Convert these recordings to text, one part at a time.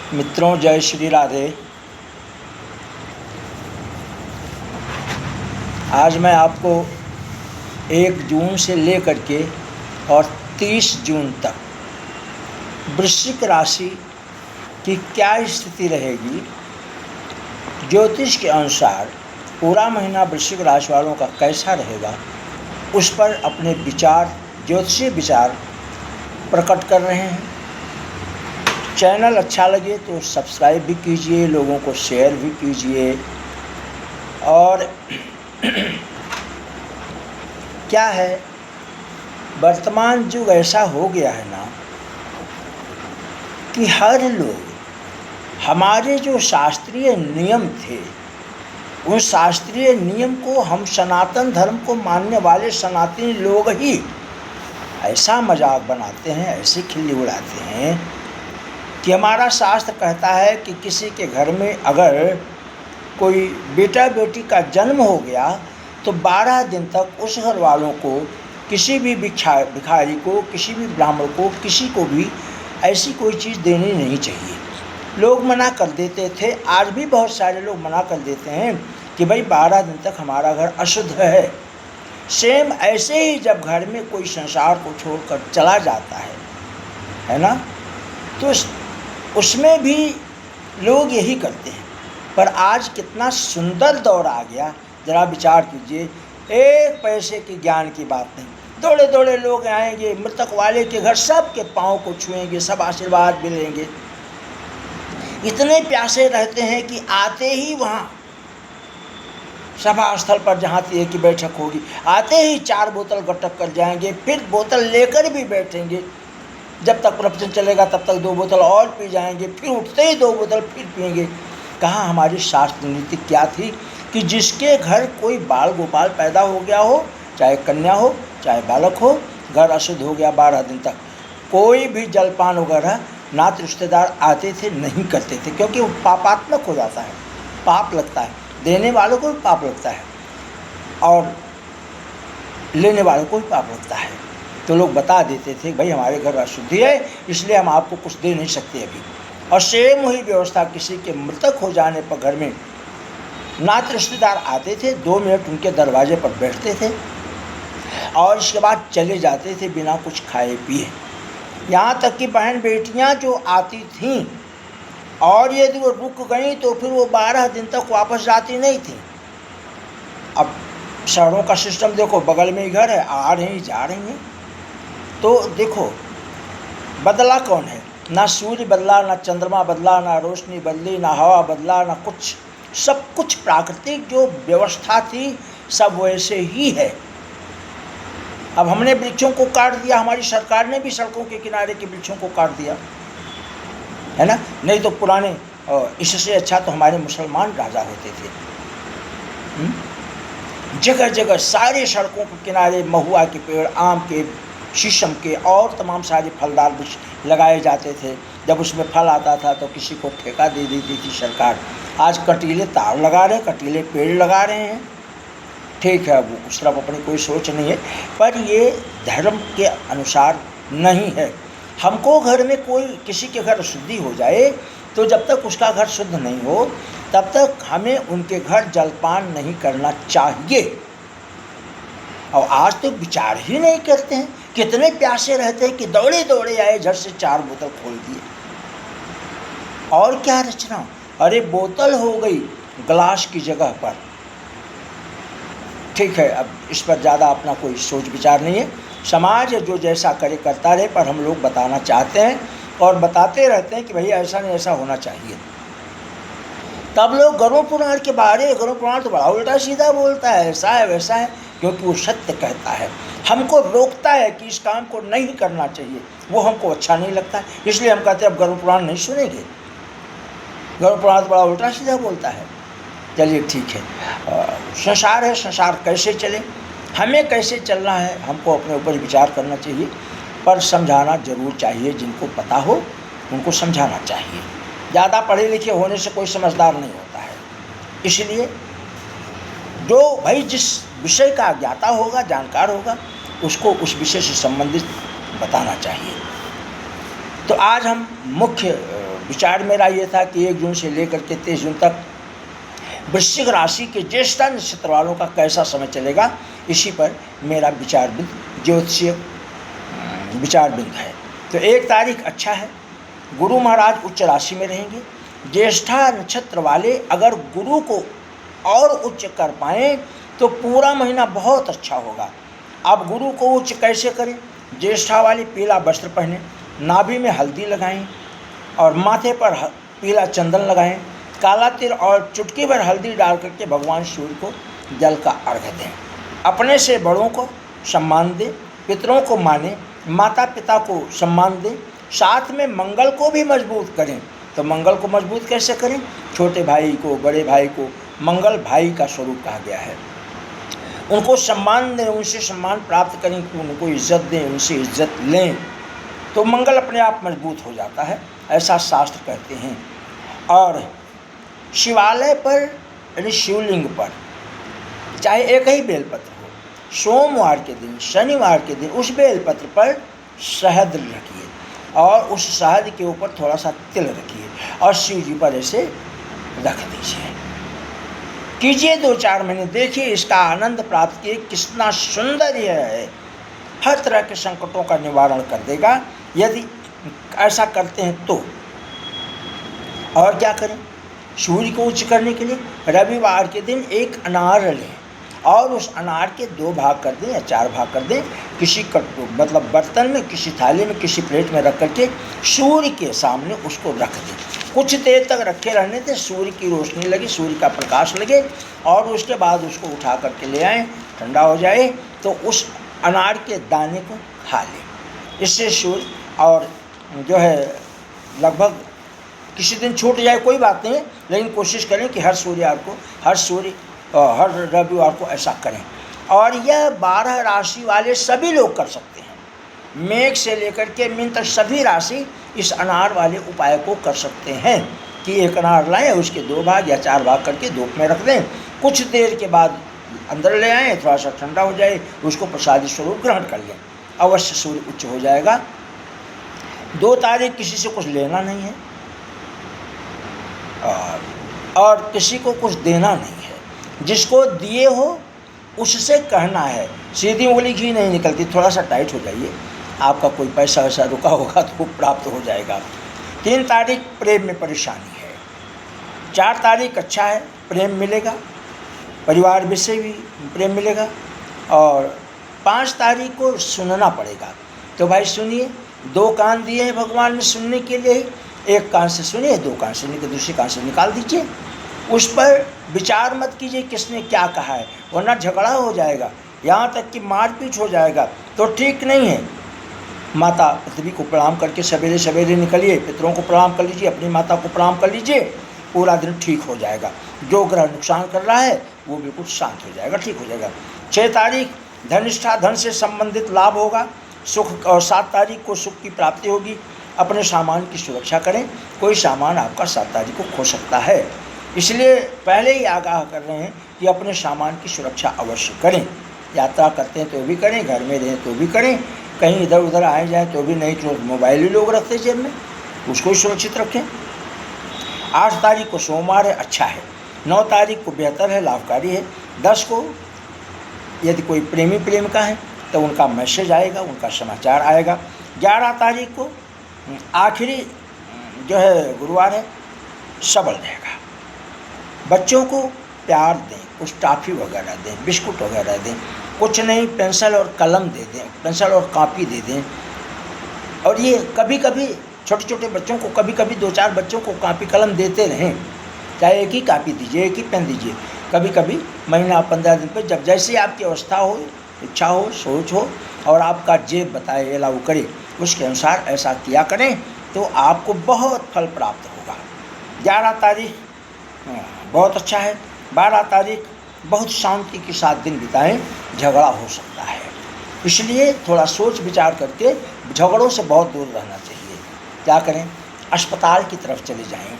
मित्रों, जय श्री राधे। आज मैं आपको 1 जून से लेकर के और 30 जून तक वृश्चिक राशि की क्या स्थिति रहेगी, ज्योतिष के अनुसार पूरा महीना वृश्चिक राशि वालों का कैसा रहेगा, उस पर अपने विचार, ज्योतिषीय विचार प्रकट कर रहे हैं। चैनल अच्छा लगे तो सब्सक्राइब भी कीजिए, लोगों को शेयर भी कीजिए। और क्या है, वर्तमान युग ऐसा हो गया है ना कि हर लोग, हमारे जो शास्त्रीय नियम थे, उन शास्त्रीय नियम को हम सनातन धर्म को मानने वाले सनातनी लोग ही ऐसा मजाक बनाते हैं, ऐसी खिल्ली उड़ाते हैं कि हमारा शास्त्र कहता है कि किसी के घर में अगर कोई बेटा बेटी का जन्म हो गया तो 12 दिन तक उस घर वालों को, किसी भी भिखारी को, किसी भी ब्राह्मण को, किसी को भी ऐसी कोई चीज़ देनी नहीं चाहिए। लोग मना कर देते थे, आज भी बहुत सारे लोग मना कर देते हैं कि भाई 12 दिन तक हमारा घर अशुद्ध है। सेम ऐसे ही जब घर में कोई संसार को छोड़कर चला जाता है ना, तो उसमें भी लोग यही करते हैं। पर आज कितना सुंदर दौर आ गया, ज़रा विचार कीजिए। एक पैसे की ज्ञान की बात नहीं, दौड़े दौड़े लोग आएंगे, मृतक वाले के घर सब के पाँव को छुएंगे, सब आशीर्वाद भी लेंगे। इतने प्यासे रहते हैं कि आते ही वहाँ सभा स्थल पर जहाँ तीर की बैठक होगी, आते ही 4 बोतल गटक कर जाएंगे, फिर बोतल लेकर भी बैठेंगे। जब तक प्रवचन चलेगा तब तक 2 बोतल और पी जाएंगे, फिर उठते ही 2 बोतल फिर पिएंगे। कहाँ हमारी शास्त्र नीति क्या थी कि जिसके घर कोई बाल गोपाल पैदा हो गया हो, चाहे कन्या हो चाहे बालक हो, घर अशुद्ध हो गया 12 दिन तक, कोई भी जलपान वगैरह नात रिश्तेदार आते थे, नहीं करते थे, क्योंकि वो पापात्मक हो जाता है, पाप लगता है। देने वालों को भी पाप लगता है और लेने वालों को भी पाप लगता है। तो लोग बता देते थे भाई हमारे घर अशुद्धि है, इसलिए हम आपको कुछ दे नहीं सकते अभी। और सेम वही व्यवस्था, किसी के मृतक हो जाने पर घर में नात रिश्तेदार आते थे, 2 मिनट उनके दरवाजे पर बैठते थे और इसके बाद चले जाते थे बिना कुछ खाए पिए। यहाँ तक कि बहन बेटियाँ जो आती थीं और यदि वो रुक गई तो फिर वो 12 दिन तक वापस जाती नहीं थी। अब शहरों का सिस्टम देखो, बगल में ही घर है, आ रही जा रही हैं। तो देखो, बदला कौन है? ना सूर्य बदला, ना चंद्रमा बदला, ना रोशनी बदली, ना हवा बदला, ना कुछ। सब कुछ प्राकृतिक जो व्यवस्था थी सब वैसे ही है। अब हमने वृक्षों को काट दिया, हमारी सरकार ने भी सड़कों के किनारे के वृक्षों को काट दिया, है ना। नहीं तो पुराने, इससे अच्छा तो हमारे मुसलमान राजा होते थे। जगह जगह सारे सड़कों के किनारे महुआ के पेड़, आम के, शीशम के और तमाम सारे फलदार वृक्ष लगाए जाते थे। जब उसमें फल आता था तो किसी को ठेका दे देती थी सरकार। आज कटीले तार लगा रहे हैं, कटीले पेड़ लगा रहे हैं, ठीक है, वो उस तरफ अपनी कोई सोच नहीं है, पर ये धर्म के अनुसार नहीं है। हमको घर में कोई, किसी के घर अशुद्धि हो जाए तो जब तक उसका घर शुद्ध नहीं हो तब तक हमें उनके घर जलपान नहीं करना चाहिए। और आज तो विचार ही नहीं करते हैं। कितने प्यासे रहते हैं कि दौड़े दौड़े आए, झट से 4 बोतल खोल दिए। और क्या रचना, अरे बोतल हो गई गिलास की जगह पर। ठीक है, अब इस पर ज़्यादा अपना कोई सोच विचार नहीं है। समाज जो जैसा करे करता रहे, पर हम लोग बताना चाहते हैं और बताते रहते हैं कि भाई ऐसा नहीं, ऐसा होना चाहिए। तब लोग गरुड़ पुराण के बारे, गरुड़ पुराण तो बड़ा उल्टा सीधा बोलता है, ऐसा है वैसा है, क्योंकि वो सत्य कहता है। हमको रोकता है कि इस काम को नहीं करना चाहिए, वो हमको अच्छा नहीं लगता है, इसलिए हम कहते हैं अब गरुड़ पुराण नहीं सुनेंगे। गरुड़ पुराण तो बड़ा उल्टा सीधा बोलता है। चलिए ठीक है, संसार है, संसार कैसे चले, हमें कैसे चलना है, हमको अपने ऊपर विचार करना चाहिए। पर समझाना जरूर चाहिए, जिनको पता हो उनको समझाना चाहिए। ज़्यादा पढ़े लिखे होने से कोई समझदार नहीं होता है। इसलिए जो भाई जिस विषय का ज्ञाता होगा, जानकार होगा, उसको उस विषय से संबंधित बताना चाहिए। तो आज हम मुख्य विचार मेरा ये था कि 1 जून से लेकर के 23 जून तक वृश्चिक राशि के ज्येष्ठा नक्षत्र वालों का कैसा समय चलेगा, इसी पर मेरा विचार बिंदु, ज्योतिषीय विचार बिंदु है। तो 1 तारीख अच्छा है, गुरु महाराज उच्च राशि में रहेंगे। ज्येष्ठा नक्षत्र वाले अगर गुरु को और उच्च कर पाएँ तो पूरा महीना बहुत अच्छा होगा। अब गुरु को उच्च कैसे करें? ज्येष्ठा वाले पीला वस्त्र पहने, नाभि में हल्दी लगाएं और माथे पर पीला चंदन लगाएं, काला तिल और चुटकी भर हल्दी डाल करके भगवान सूर्य को जल का अर्घ्य दें। अपने से बड़ों को सम्मान दें, पितरों को माने, माता पिता को सम्मान दें, साथ में मंगल को भी मजबूत करें। तो मंगल को मजबूत कैसे करें? छोटे भाई को, बड़े भाई को मंगल भाई का स्वरूप कहा गया है। उनको सम्मान दें, उनसे सम्मान प्राप्त करें, उनको इज्जत दें, उनसे इज्जत लें, तो मंगल अपने आप मजबूत हो जाता है, ऐसा शास्त्र कहते हैं। और शिवालय पर यानी शिवलिंग पर चाहे एक ही बेलपत्र हो, सोमवार के दिन, शनिवार के दिन उस बेलपत्र पर शहद रखिए और उस शहद के ऊपर थोड़ा सा तिल रखिए और शिव जी पर ऐसे रख दीजिए। कीजिए 2-4 महीने, देखिए इसका आनंद प्राप्त किए, कितना सुंदर यह है। हर तरह के संकटों का निवारण कर देगा यदि ऐसा करते हैं तो। और क्या करें? सूर्य को उच्च करने के लिए रविवार के दिन 1 अनार लें और उस अनार के 2 भाग कर दें या 4 भाग कर दें, किसी मतलब बर्तन में, किसी थाली में, किसी प्लेट में रख करके सूर्य के सामने उसको रख दें। कुछ देर तक रखे रहने दें, सूर्य की रोशनी लगे, सूर्य का प्रकाश लगे और उसके बाद उसको उठा करके ले आएँ, ठंडा हो जाए तो उस अनार के दाने को खा लें। इससे सूर्य और जो है लगभग किसी दिन छूट जाए कोई बात नहीं, लेकिन कोशिश करें कि हर रविवार को ऐसा करें। और यह 12 राशि वाले सभी लोग कर सकते हैं। मेघ से लेकर के मीन तक सभी राशि इस अनार वाले उपाय को कर सकते हैं कि 1 अनार लाएं, उसके 2 भाग या 4 भाग करके धूप में रख दें, कुछ देर के बाद अंदर ले आएँ, थोड़ा सा ठंडा हो जाए, उसको प्रसादी स्वरूप ग्रहण कर लें, अवश्य सूर्य उच्च हो जाएगा। 2 तारीख किसी से कुछ लेना नहीं है और किसी को कुछ देना नहीं है। जिसको दिए हो उससे कहना है, सीधी उंगली घी नहीं निकलती, थोड़ा सा टाइट हो जाइए, आपका कोई पैसा वैसा रुका होगा तो प्राप्त हो जाएगा। 3 तारीख प्रेम में परेशानी है। 4 तारीख अच्छा है, प्रेम मिलेगा, परिवार विषय भी प्रेम मिलेगा। और 5 तारीख को सुनना पड़ेगा। तो भाई सुनिए, 2 कान दिए हैं भगवान ने सुनने के लिए, 1 कान से सुनिए, 2 कान से निकल, दूसरे कान से निकाल दीजिए। उस पर विचार मत कीजिए किसने क्या कहा है, वरना झगड़ा हो जाएगा, यहाँ तक कि मारपीट हो जाएगा, तो ठीक नहीं है। माता पृथ्वी को प्रणाम करके सवेरे सवेरे निकलिए, पितरों को प्रणाम कर लीजिए, अपनी माता को प्रणाम कर लीजिए, पूरा दिन ठीक हो जाएगा। जो ग्रह नुकसान कर रहा है वो बिल्कुल शांत हो जाएगा, ठीक हो जाएगा। 6 तारीख धनिष्ठा, धन से संबंधित लाभ होगा, सुख। और 7 तारीख को सुख की प्राप्ति होगी। अपने सामान की सुरक्षा करें, कोई सामान आपका 7 तारीख को खो सकता है, इसलिए पहले ही आगाह कर रहे हैं कि अपने सामान की सुरक्षा अवश्य करें। यात्रा करते हैं तो भी करें, घर में रहें तो भी करें, कहीं इधर उधर आए जाए तो भी, नहीं तो मोबाइल ही लोग रखते जेब में, उसको ही सुरक्षित रखें। 8 तारीख को सोमवार है, अच्छा है। 9 तारीख को बेहतर है, लाभकारी है। 10 को यदि कोई प्रेमी प्रेमिका है तो उनका मैसेज आएगा, उनका समाचार आएगा। 11 तारीख को आखिरी जो है गुरुवार है, सबल रहेगा। बच्चों को प्यार दें, कुछ टॉफ़ी वगैरह दें, बिस्कुट वगैरह दें, कुछ नहीं पेंसिल और कलम दे दें, पेंसिल और कॉपी दे दें। और ये कभी कभी छोटे छोटे बच्चों को, कभी कभी 2-4 बच्चों को कॉपी कलम देते रहें, चाहे एक ही कॉपी दीजिए, एक ही पेन दीजिए, कभी कभी महीना 15 दिन पर, जब जैसी आपकी अवस्था हो, इच्छा हो, सोच हो और आपका जेब बताए अलाउ करे, उसके अनुसार ऐसा किया करें तो आपको बहुत फल प्राप्त होगा। 11 तारीख बहुत अच्छा है। 12 तारीख बहुत शांति के साथ दिन बिताएं, झगड़ा हो सकता है, इसलिए थोड़ा सोच विचार करके झगड़ों से बहुत दूर रहना चाहिए। क्या करें? अस्पताल की तरफ चले जाएं,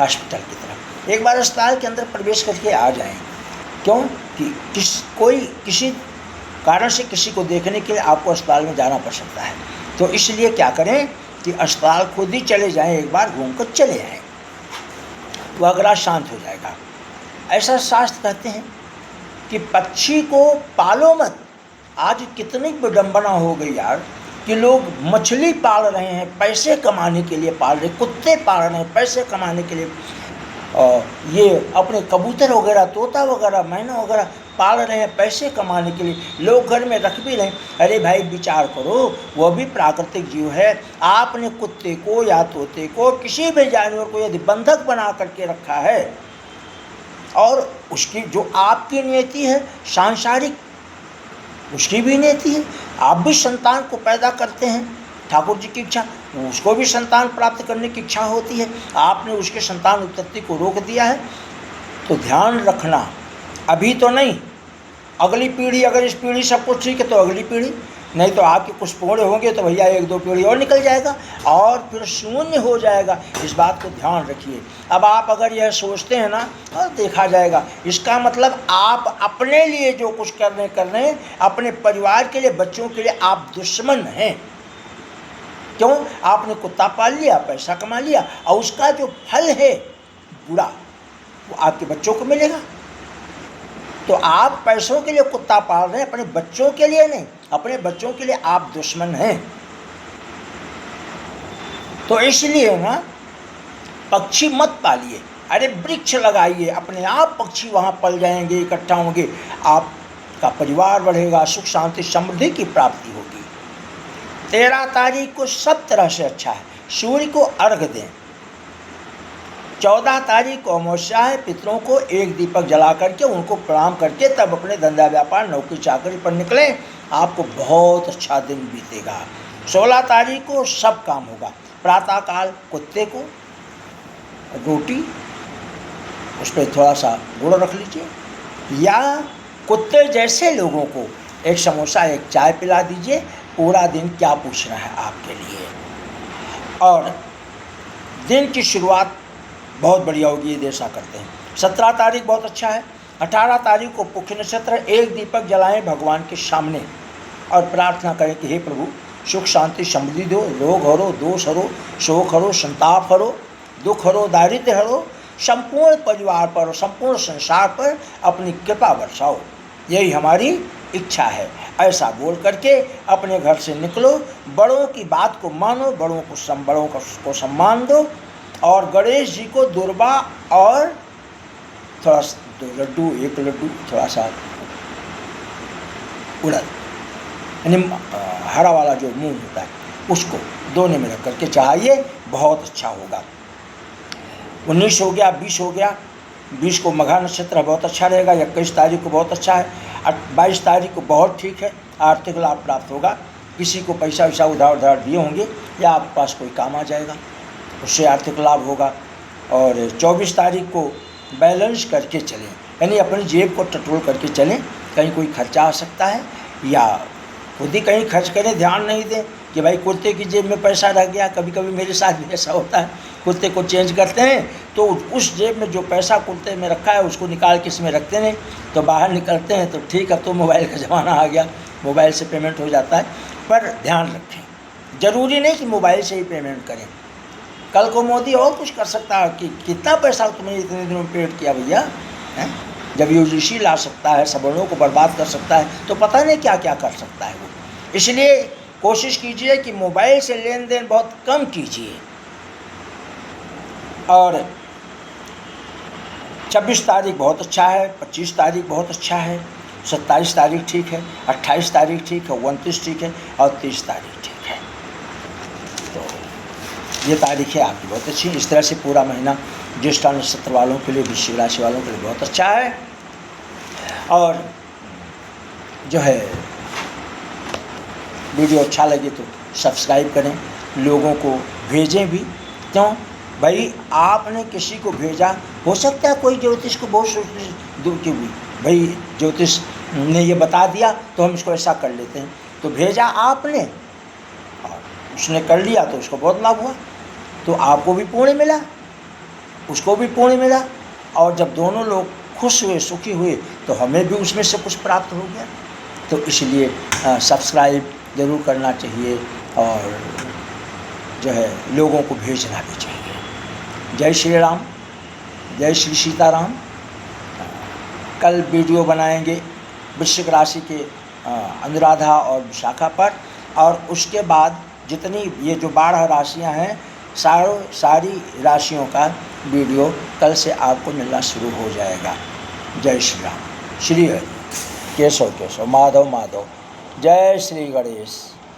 हॉस्पिटल की तरफ एक बार अस्पताल के अंदर प्रवेश करके आ जाएं। क्यों कि किसी कारण से किसी को देखने के लिए आपको अस्पताल में जाना पड़ सकता है, तो इसलिए क्या करें कि अस्पताल खुद ही चले जाएं, एक बार घूम कर चले आएँ, वह ग्रह शांत हो जाएगा। ऐसा शास्त्र कहते हैं कि पक्षी को पालो मत। आज कितनी विडंबना हो गई यार कि लोग मछली पाल रहे हैं, पैसे कमाने के लिए पाल रहे, कुत्ते पाल रहे हैं पैसे कमाने के लिए, और ये अपने कबूतर वगैरह, तोता वगैरह, मैना वगैरह पाल रहे हैं पैसे कमाने के लिए, लोग घर में रख भी रहे हैं। अरे भाई विचार करो, वह भी प्राकृतिक जीव है। आपने कुत्ते को या तोते को, किसी भी जानवर को यदि बंधक बना करके रखा है, और उसकी जो आपकी नियति है सांसारिक, उसकी भी नियति है। आप भी संतान को पैदा करते हैं, ठाकुर जी की इच्छा, उसको भी संतान प्राप्त करने की इच्छा होती है। आपने उसके संतान उत्पत्ति को रोक दिया है, तो ध्यान रखना, अभी तो नहीं, अगली पीढ़ी, अगर इस पीढ़ी सब कुछ ठीक है तो अगली पीढ़ी, नहीं तो आपके कुछ पूर्ण होंगे तो भैया 1-2 पीढ़ी और निकल जाएगा और फिर शून्य हो जाएगा। इस बात को ध्यान रखिए। अब आप अगर यह सोचते हैं ना, और देखा जाएगा, इसका मतलब आप अपने लिए जो कुछ कर रहे हैं, अपने परिवार के लिए, बच्चों के लिए आप दुश्मन हैं। क्यों? आपने कुत्ता पाल लिया, पैसा कमा लिया, और उसका जो फल है बुरा, वो आपके बच्चों को मिलेगा। तो आप पैसों के लिए कुत्ता पाल रहे हैं, अपने बच्चों के लिए नहीं, अपने बच्चों के लिए आप दुश्मन हैं। तो इसलिए ना पक्षी मत पालिए, अरे वृक्ष लगाइए, अपने आप पक्षी वहाँ पल जाएंगे, इकट्ठा होंगे, आपका परिवार बढ़ेगा, सुख शांति समृद्धि की प्राप्ति होगी। 13 तारीख को सब तरह से अच्छा है, सूर्य को अर्घ दें। 14 तारीख को अमावस्या है, पितरों को एक दीपक जला करके उनको प्रणाम करके तब अपने धंधा व्यापार नौकरी चाकरी पर निकलें, आपको बहुत अच्छा दिन बीतेगा। 16 तारीख को सब काम होगा। प्रातःकाल कुत्ते को रोटी, उस पर थोड़ा सा गुड़ रख लीजिए, या कुत्ते जैसे लोगों को एक समोसा एक चाय पिला दीजिए। पूरा दिन क्या पूछना है आपके लिए। और दिन की शुरुआत बहुत बढ़िया होगी, यदि ऐसा करते हैं। 17 तारीख बहुत अच्छा है। 18 तारीख को पुष्य नक्षत्र, एक दीपक जलाएं भगवान के सामने और प्रार्थना करें कि हे प्रभु सुख शांति समृद्धि दो, रोग हरो, दोष हरो, शोक हरो, संताप हरो, दुख हरो, दारिद्र्य हरो, संपूर्ण परिवार पर और संपूर्ण संसार पर अपनी कृपा बरसाओ, यही हमारी इच्छा है। ऐसा बोल करके अपने घर से निकलो, बड़ों की बात को मानो, बड़ों को सम्मान दो, और गणेश जी को दुर्बा और थोड़ा 2 लड्डू, 1 लड्डू, थोड़ा सा उड़द, यानी हरा वाला जो मूंग होता है, उसको दोने में रख करके चढ़ाइए, बहुत अच्छा होगा। 19 हो गया, 20 हो गया। 20 को मघा नक्षत्र बहुत अच्छा रहेगा। 21 तारीख को बहुत अच्छा है। 22 तारीख को बहुत ठीक है, आर्थिक लाभ प्राप्त होगा। किसी को पैसा वैसा उधार दिए होंगे या आपके पास कोई काम आ जाएगा, उससे आर्थिक लाभ होगा। और 24 तारीख को बैलेंस करके चलें, यानी अपनी जेब को टटोल करके चलें। कहीं कोई खर्चा आ सकता है या खुद ही कहीं खर्च करें, ध्यान नहीं दें कि भाई कुत्ते की जेब में पैसा रह गया। कभी कभी मेरे साथ भी ऐसा होता है, कुत्ते को चेंज करते हैं तो उस जेब में जो पैसा कुत्ते में रखा है उसको निकाल के इसमें रखते नहीं, तो बाहर निकलते हैं तो ठीक, अब तो मोबाइल का ज़माना आ गया, मोबाइल से पेमेंट हो जाता है। पर ध्यान रखें, ज़रूरी नहीं कि मोबाइल से ही पेमेंट करें। कल को मोदी और कुछ कर सकता है कि कितना पैसा तुमने इतने दिनों में पेड किया भैया, हैं? जब यूजीसी ला सकता है, सवर्णों को बर्बाद कर सकता है, तो पता नहीं क्या क्या कर सकता है वो। इसलिए कोशिश कीजिए कि मोबाइल से लेन देन बहुत कम कीजिए। और 26 तारीख बहुत अच्छा है, 25 तारीख बहुत अच्छा है, 27 तारीख ठीक है, 28 तारीख ठीक है, 29 ठीक है और 30 तारीख ठीक है। तो ये तारीखें आपकी बहुत अच्छी। इस तरह से पूरा महीना ज्येष्ठ नक्षत्र वालों के लिए, वृश्चिक राशि वालों के लिए बहुत अच्छा है। और जो है वीडियो अच्छा लगे तो सब्सक्राइब करें, लोगों को भेजें भी। क्यों भाई, आपने किसी को भेजा, हो सकता है कोई ज्योतिष को बहुत दूर की हुई, भाई ज्योतिष ने ये बता दिया तो हम इसको ऐसा कर लेते हैं, तो भेजा आपने और उसने कर लिया तो उसको बहुत लाभ हुआ, तो आपको भी पुण्य मिला, उसको भी पुण्य मिला, और जब दोनों लोग खुश हुए, सुखी हुए, तो हमें भी उसमें से कुछ प्राप्त हो गया। तो इसलिए सब्सक्राइब ज़रूर करना चाहिए और जो है लोगों को भेजना भी चाहिए। जय श्री राम, जय श्री सीताराम। कल वीडियो बनाएंगे वृश्चिक राशि के अनुराधा और विशाखा पर, और उसके बाद जितनी ये जो 12 राशियां हैं सारी राशियों का वीडियो कल से आपको मिलना शुरू हो जाएगा। जय श्री राम। श्री हरि, केशव केशव, माधव माधव। जय श्री गणेश।